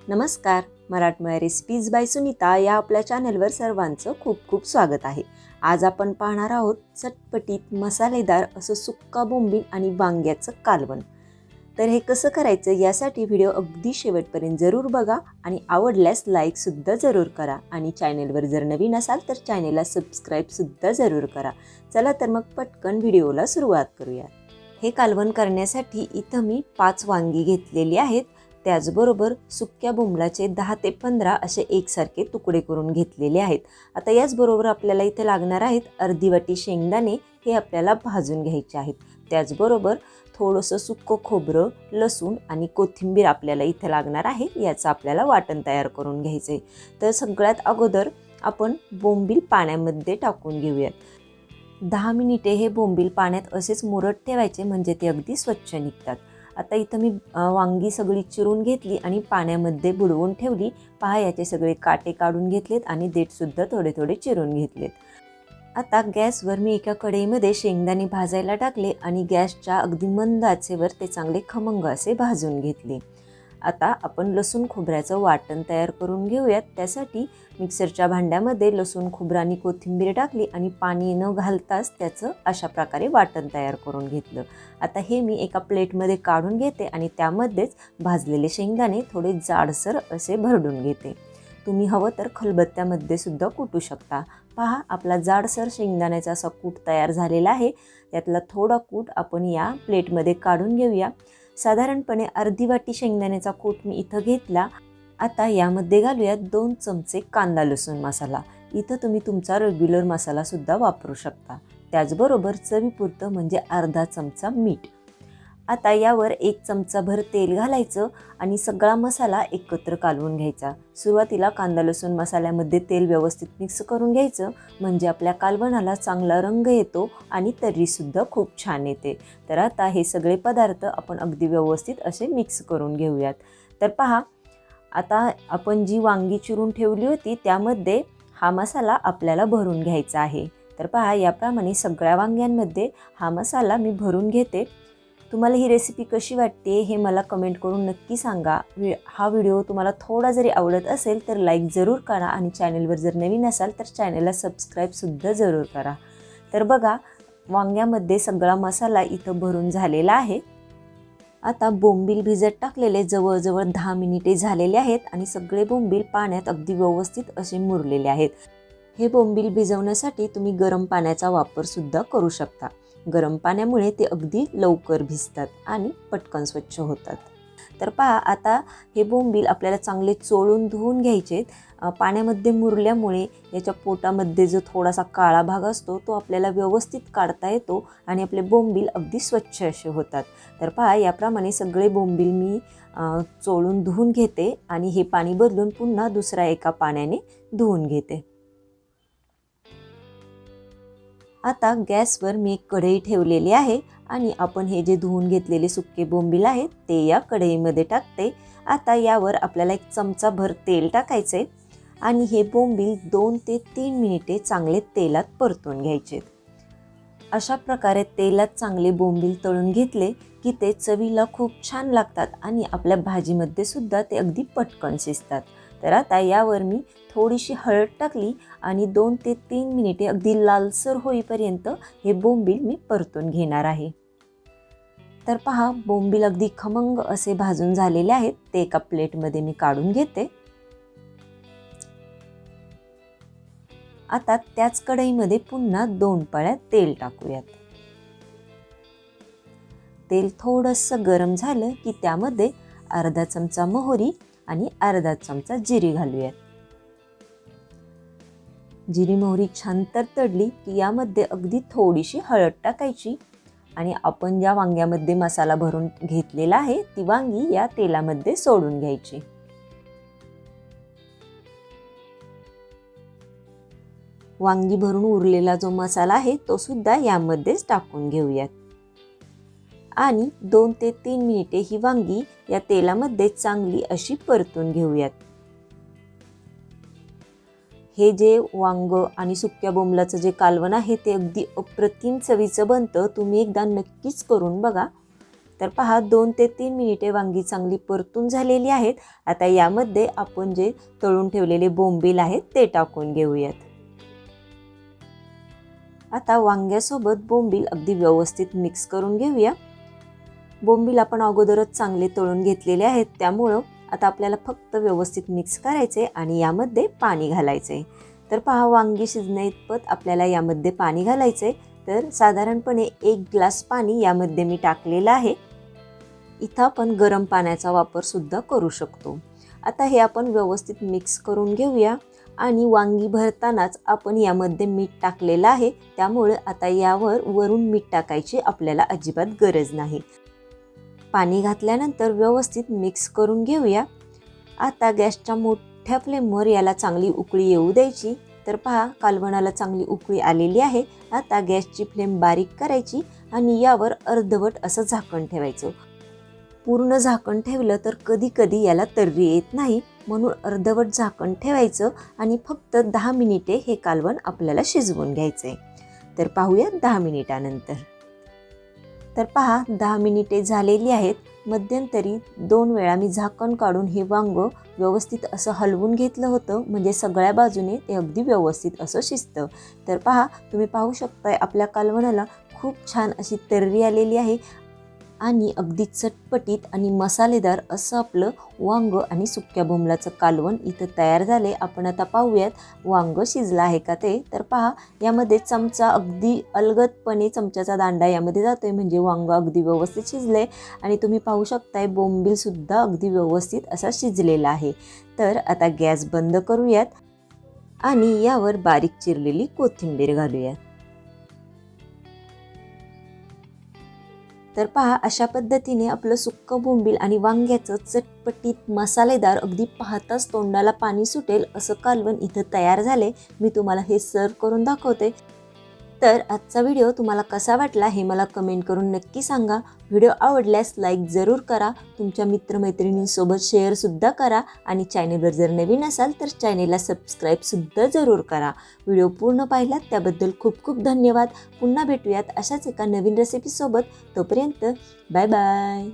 नमस्कार. मराठमोळ्या recipes bye Sunita या आपल्या चॅनलवर सर्वांचं खूप खूप स्वागत आहे. आज आपण पाहणार आहोत चटपटीत मसालेदार असं सुक्का बोंबील आणि वांग्याचं कालवण. तर हे कसं करायचं यासाठी व्हिडिओ अगदी शेवटपर्यंत जरूर बघा आणि आवडल्यास लाईक सुद्धा जरूर करा आणि चॅनलवर जर नवीन असाल तर चॅनलला सबस्क्राईब सुद्धा जरूर करा. चला तर मग पटकन व्हिडिओला सुरुवात करूया. हे कालवण करण्यासाठी इथं मी 5 वांगी घेतलेली आहेत. त्याचबरोबर सुक्या बोंबलाचे 10 ते 15 असे एकसारखे तुकडे करून घेतलेले आहेत. आता याचबरोबर आपल्याला इथे लागणार आहेत अर्धी वाटी शेंगदाणे, हे आपल्याला भाजून घ्यायचे आहेत. त्याचबरोबर थोडंसं सुक्कं खोबरं, लसूण आणि कोथिंबीर आपल्याला इथे लागणार आहे. याचं आपल्याला वाटण तयार करून घ्यायचं आहे. तर सगळ्यात अगोदर आपण बोंबील पाण्यामध्ये टाकून घेऊयात. 10 मिनिटे हे बोंबील पाण्यात असेच मुरत ठेवायचे, म्हणजे ते अगदी स्वच्छ निघतात. आता इथं मी वांगी सगळी चिरून घेतली आणि पाण्यामध्ये बुडवून ठेवली. पहा, याचे सगळे काटे काढून घेतलेत आणि देठसुद्धा थोडे थोडे चिरून घेतलेत. आता गॅसवर मी एका कढईमध्ये शेंगदाणे भाजायला टाकले आणि गॅसच्या अगदी मंद आचेवर ते चांगले खमंग असे भाजून घेतले. आता आपण लसूण खोबऱ्याचं वाटण तयार करून घेऊयात. त्यासाठी मिक्सरच्या भांड्यामध्ये लसूण, खोबरं आणि कोथिंबीर टाकली आणि पाणी न घालताच त्याचं अशा प्रकारे वाटण तयार करून घेतलं. आता हे मी एका प्लेटमध्ये काढून घेते आणि त्यामध्येच भाजलेले शेंगदाणे थोडे जाडसर असे भरडून घेते. तुम्ही हवं तर खलबत्त्यामध्ये सुद्धा कुटू शकता. पहा, आपला जाडसर शेंगदाण्याचा असा कूट तयार झालेला आहे. त्यातला थोडा कूट आपण या प्लेटमध्ये काढून घेऊया. साधारणपणे अर्धी वाटी शेंगदाण्याचा कूट मी इथं घेतला. आता यामध्ये घालूयात 2 चमचे कांदा लसूण मसाला. इथं तुम्ही तुमचा रेग्युलर मसाला सुद्धा वापरू शकता. त्याचबरोबर चवीपुरतं म्हणजे अर्धा चमचा मीठ. आता यावर 1 चमचाभर तेल घालायचं आणि सगळा मसाला एकत्र कालवून घ्यायचा. सुरुवातीला कांदा लसूण मसाल्यामध्ये तेल व्यवस्थित मिक्स करून घ्यायचं, म्हणजे आपल्या कालवणाला चांगला रंग येतो आणि तर्रीसुद्धा खूप छान येते. तर आता हे सगळे पदार्थ आपण अगदी व्यवस्थित असे मिक्स करून घेऊयात. तर पहा, आता आपण जी वांगी चिरून ठेवली होती त्यामध्ये हा मसाला आपल्याला भरून घ्यायचा आहे. तर पहा, याप्रमाणे सगळ्या वांग्यांमध्ये हा मसाला मी भरून घेते. तुम्हाला ही रेसिपी कशी वाटते हे मला कमेंट करून नक्की सांगा. हा व्हिडिओ तुम्हाला थोडा जरी आवडत असेल तर लाईक जरूर करा आणि चॅनलवर जर नवीन असाल तर चॅनलला सबस्क्राईबसुद्धा जरूर करा. तर बघा, वांग्यामध्ये सगळा मसाला इथं भरून झालेला आहे. आता बोंबील भिजत टाकलेले जवळजवळ 10 मिनिटे झालेले आहेत आणि सगळे बोंबील पाण्यात अगदी व्यवस्थित असे मुरलेले आहेत. हे बोंबील भिजवण्यासाठी तुम्ही गरम पाण्याचा वापरसुद्धा करू शकता. गरम पाण्यामुळे ते अगदी लवकर भिजतात आणि पटकन स्वच्छ होतात. तर पहा, आता हे बोंबील आपल्याला चांगले चोळून धुवून घ्यायचे. पाण्यामध्ये मुरल्यामुळे याच्या पोटामध्ये जो थोडासा काळा भाग असतो तो आपल्याला व्यवस्थित काढता येतो आणि आपले बोंबील अगदी स्वच्छ असे होतात. तर पहा, याप्रमाणे सगळे बोंबील मी चोळून धुवून घेते आणि हे पाणी बदलून पुन्हा दुसऱ्या एका पाण्याने धुवून घेते. आता गॅसवर मी एक कढई ठेवलेली आहे आणि आपण हे जे धुवून घेतलेले सुके बोंबील आहेत ते या कढईमध्ये टाकते. आता यावर आपल्याला 1 चमचाभर तेल टाकायचे आणि हे बोंबील 2 ते 3 मिनिटे चांगले तेलात परतून घ्यायचे. अशा प्रकारे तेलात चांगले बोंबील तळून घेतले की ते चवीला खूप छान लागतात आणि आपल्या भाजीमध्ये सुद्धा ते अगदी पटकन शिजतात. तर आता यावर मी थोडीशी हळद टाकली आणि 2 ते 3 मिनिटे अगदी लालसर होईपर्यंत हे बोंबील मी परतून घेणार आहे. तर पहा, बोंबील अगदी खमंग असे भाजून झालेले आहेत. ते एका प्लेटमध्ये मी काढून घेते. आता त्याच कढईमध्ये पुन्हा 2 पळ्या तेल टाकूयात. तेल थोडंसं गरम झालं की त्यामध्ये अर्धा चमचा मोहरी आणि अर्धा चमचा जिरी घालूयात. जिरी मोहरी छान तडतडली की यामध्ये अगदी थोडीशी हळद टाकायची आणि आपण ज्या वांग्यामध्ये मसाला भरून घेतलेला आहे ती वांगी या तेलामध्ये सोडून घ्यायची. वांगी भरून उरलेला जो मसाला आहे तो सुद्धा यामध्येच टाकून घेऊयात आणि 2 ते 3 मिनिटे ही वांगी या तेलामध्ये चांगली अशी परतून घेऊयात. हे जे वांग आणि सुक्या बोंबलाचं जे कालवण आहे ते अगदी अप्रतिम चवीचं बनतं. तुम्ही एकदा नक्कीच करून बघा. तर पहा 2 ते 3 मिनिटे वांगी चांगली परतून झालेली आहेत. आता यामध्ये आपण जे तळून ठेवलेले बोंबील आहेत ते टाकून घेऊयात. आता वांग्यासोबत बोंबील अगदी व्यवस्थित मिक्स करून घेऊया. बोंबील आपण अगोदरच चांगले तळून घेतलेले आहेत, त्यामुळं आता आपल्याला फक्त व्यवस्थित मिक्स करायचे आणि यामध्ये पाणी घालायचे. तर पहा वांगी शिजण्याइतपत आपल्याला यामध्ये पाणी घालायचे. तर साधारणपणे 1 ग्लास पाणी यामध्ये मी टाकलेलं आहे. इथं आपण गरम पाण्याचा वापर सुद्धा करू शकतो. आता हे आपण व्यवस्थित मिक्स करून घेऊया आणि वांगी भरतानाच आपण यामध्ये मीठ टाकलेलं आहे, त्यामुळे आता यावर वरून मीठ टाकायची आपल्याला अजिबात गरज नाही. पाणी घातल्यानंतर व्यवस्थित मिक्स करून घेऊया. आता गॅसच्या मोठ्या फ्लेमवर याला चांगली उकळी येऊ द्यायची. तर पहा कालवणाला चांगली उकळी आलेली आहे. आता गॅसची फ्लेम बारीक करायची आणि यावर अर्धवट असं झाकण ठेवायचं. पूर्ण झाकण ठेवलं तर कधी कधी याला तर्री येत नाही, म्हणून अर्धवट झाकण ठेवायचं आणि फक्त 10 मिनिटे हे कालवण आपल्याला शिजवून घ्यायचे. तर पाहूया 10 मिनिटानंतर. तर पहा 10 मिनिटे झालेली आहेत. मध्यंतरी 2 वेळा मी झाकण काढून हे वांग व्यवस्थित असं हलवून घेतलं होतं, म्हणजे सगळ्या बाजूने ते अगदी व्यवस्थित असं शिजतं. तर पहा तुम्ही पाहू शकताय आपल्या कालवणाला खूप छान अशी तर्री आलेली आहे आणि अगदी चटपटीत आणि मसालेदार असं आपलं वांग आणि सुक्या बोंबलाचं कालवण इथं तयार झाले. आपण आता पाहूयात वांग शिजलं आहे का ते. तर पहा यामध्ये चमचा अगदी अलगदपणे चमच्याचा दांडा यामध्ये जातोय, म्हणजे वांग अगदी व्यवस्थित शिजले आणि तुम्ही पाहू शकताय बोंबील सुद्धा अगदी व्यवस्थित असा शिजलेला आहे. तर आता गॅस बंद करूयात आणि यावर बारीक चिरलेली कोथिंबीर घालूयात. तर पहा अशा पद्धतीने आपलं सुक्कं बोंबील आणि वांग्याचं चटपटीत मसालेदार अगदी पाहताच तोंडाला पाणी सुटेल असं कालवण इथं तयार झाले. मी तुम्हाला हे सर्व करून दाखवते. तर आजचा व्हिडिओ तुम्हाला कसा वाटला हे मला कमेंट करून नक्की सांगा. व्हिडिओ आवडल्यास लाईक जरूर करा, तुमच्या मित्रमैत्रिणींसोबत शेअरसुद्धा करा आणि चॅनेलवर जर नवीन असाल तर चॅनेलला सबस्क्राईबसुद्धा जरूर करा. व्हिडिओ पूर्ण पाहिलात त्याबद्दल खूप खूप धन्यवाद. पुन्हा भेटूयात अशाच एका नवीन रेसिपीसोबत. तोपर्यंत बाय बाय.